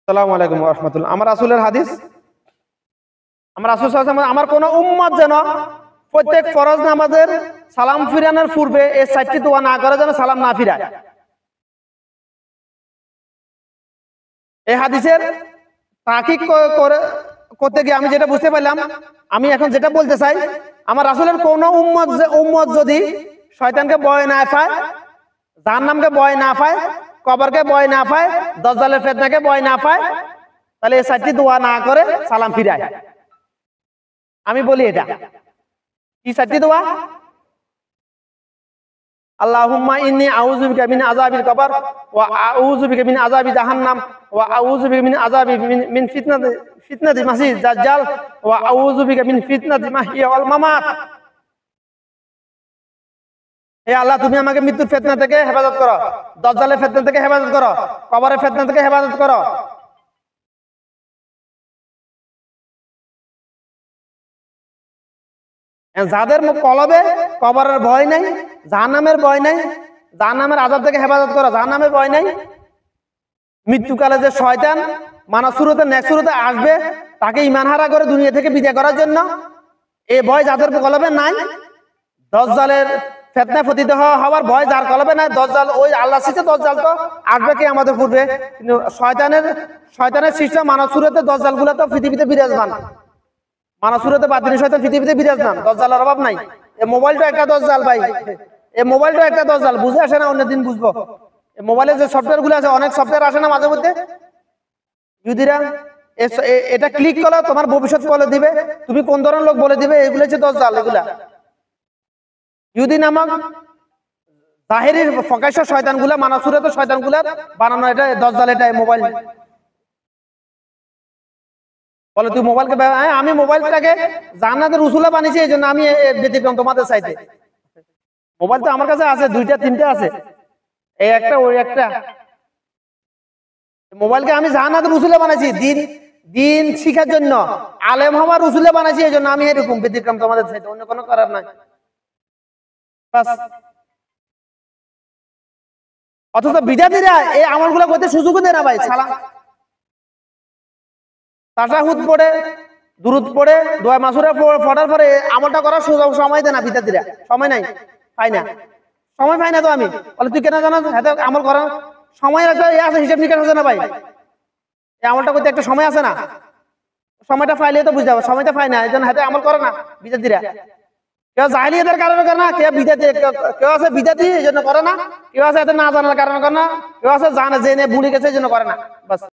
আসসালামু আলাইকুম ওয়া রাহমাতুল্লাহ। আমার রাসূলের হাদিস, আমার রাসূল সাল্লাল্লাহু আলাইহি ওয়াসাল্লাম আমার কোন উম্মত যেন প্রত্যেক ফরজ নামাজের সালাম ফিরানোর পূর্বে এই চারটি দোয়া না করে যেন সালাম না ফিরায়। এই হাদিসের তাহকিক করতে গিয়ে আমি যেটা বুঝতে পারলাম, আমি এখন যেটা বলতে চাই, আমার রাসূলের কোন উম্মত যদি শয়তানকে ভয় না পায়, জাহান্নামকে ভয় না পায়, কবরকে ভয় না পায়, দাজ্জালের ফিতনাকে ভয় না পায়, তাহলে এই চারটি দোয়া না করে সালাম ফিরায়। আমি বলি এটা কি চারটি দোয়া? আল্লাহুম্মা ইন্নী আউযু বিকা মিন আযাবিল কবর ওয়া আউযু বিকা মিন আযাবি জাহান্নাম ওয়া আউযু বিকা মিন আযাবি মিন ফিতনাতি মাসিহ দাজ্জাল ওয়া আউযু বিকা মিন ফিতনাতি মাহইয়া ওয়াল মামাত। হে আল্লাহ, তুমি আমাকে মৃত্যুর ফিতনা থেকে হেফাজত করো, দাজ্জালের ফিতনা থেকে হেফাজত করো, কবরের ফিতনা থেকে হেফাজত করো। যাদের কলবে কবরের ভয় নাই, জাহান্নামের ভয় নাই, জাহান্নামের আযাব থেকে হেফাজত করো, জাহান্নামের ভয় নাই, মৃত্যুকালে যে শয়তান মানব সুরতে নেক্সুরতে আসবে তাকে ঈমান হারা করে দুনিয়া থেকে বিদায় করার জন্য, এই ভয় যাদের কলবে নাই, দাজ্জালের ফিতনা পতিত হওয়ার ভয় যার কলবে নাই, দাজ্জাল ওই আল্লাহ সৃষ্ট দাজ্জাল তো আসবে কি আমাদের পূর্বে, কিন্তু শয়তানের সৃষ্ট মানব সুরতে দাজ্জালগুলো তো পৃথিবীতে বিরাজমান, মানব সুরতে বাতিল শয়তান পৃথিবীতে বিরাজমান, দাজ্জালের অভাব নাই। এই মোবাইলটা একটা দাজ্জাল ভাই, এই মোবাইলটা একটা দাজ্জাল, বুঝে আসে না, অন্যদিন বুঝবো। এই মোবাইলে যে সফটওয়্যার গুলো আছে, অনেক সফটওয়্যার আসে না মাঝে মধ্যে, ইহুদিরা এটা ক্লিক করলে তোমার ভবিষ্যৎ বলে দিবে, তুমি কোন ধরনের লোক বলে দিবে, এগুলো হচ্ছে দাজ্জাল। এগুলা ইহুদি নামক জাহেরির প্রকাশ্য শয়তানগুলা, মানব সুরতে শয়তানগুলা বানানো এটা দাজ্জাল, এটা মোবাইল বলে তুই মোবাইলকে, আমি মোবাইলটাকে জান্নাতের রসুলা বানিয়েছি, এই জন্য আমি ব্যতিক্রম তোমাদের চাইতে। মোবাইল তো আমার কাছে আছে, দুইটা তিনটা আছে, এই একটা ওই একটা। মোবাইলকে আমি জান্নাতের রসুলা বানাইছি, দিন শিখার জন্য, আলেম হওয়ার রসুলা বানাইছি, এই জন্য আমি এরকম ব্যতিক্রম তোমাদের চাইতে, অন্য কোনো করার নাই। অথচ বিদ্যার্থীরা এই আমলগুলো করতে সুযোগও দেয় না ভাই। সালাম তাশাহুদ পড়ে, দুরুদ পড়ে, দোয়া মাসুরা পড়ার পরে আমলটা করার সুযোগ সময় দেয় না বিদ্যার্থীরা, সময় নাই, পাই না, সময় পাই না। তো আমি বলে তুই কেন জানো হাতে আমল করার সময় একটা আছে, হিসাব নিকাশ আছে না ভাই, এই আমলটা করতে একটা সময় আছে না, সময়টা পাইলে তো বুঝতে হবে, সময়টা পাই না, এই জন্য হাতে আমল করে না বিদ্যার্থীরা। কেউ জাহেলিয়াতের কারণে করে না, কেউ বিদ্যার্থী, কেউ আছে বিদ্যার্থী এই জন্য করে না, কেউ আছে এতে না জানার কারণে করে না, কেউ আছে জানে জেনে ভুলে গেছে এই জন্য করে না, বাস।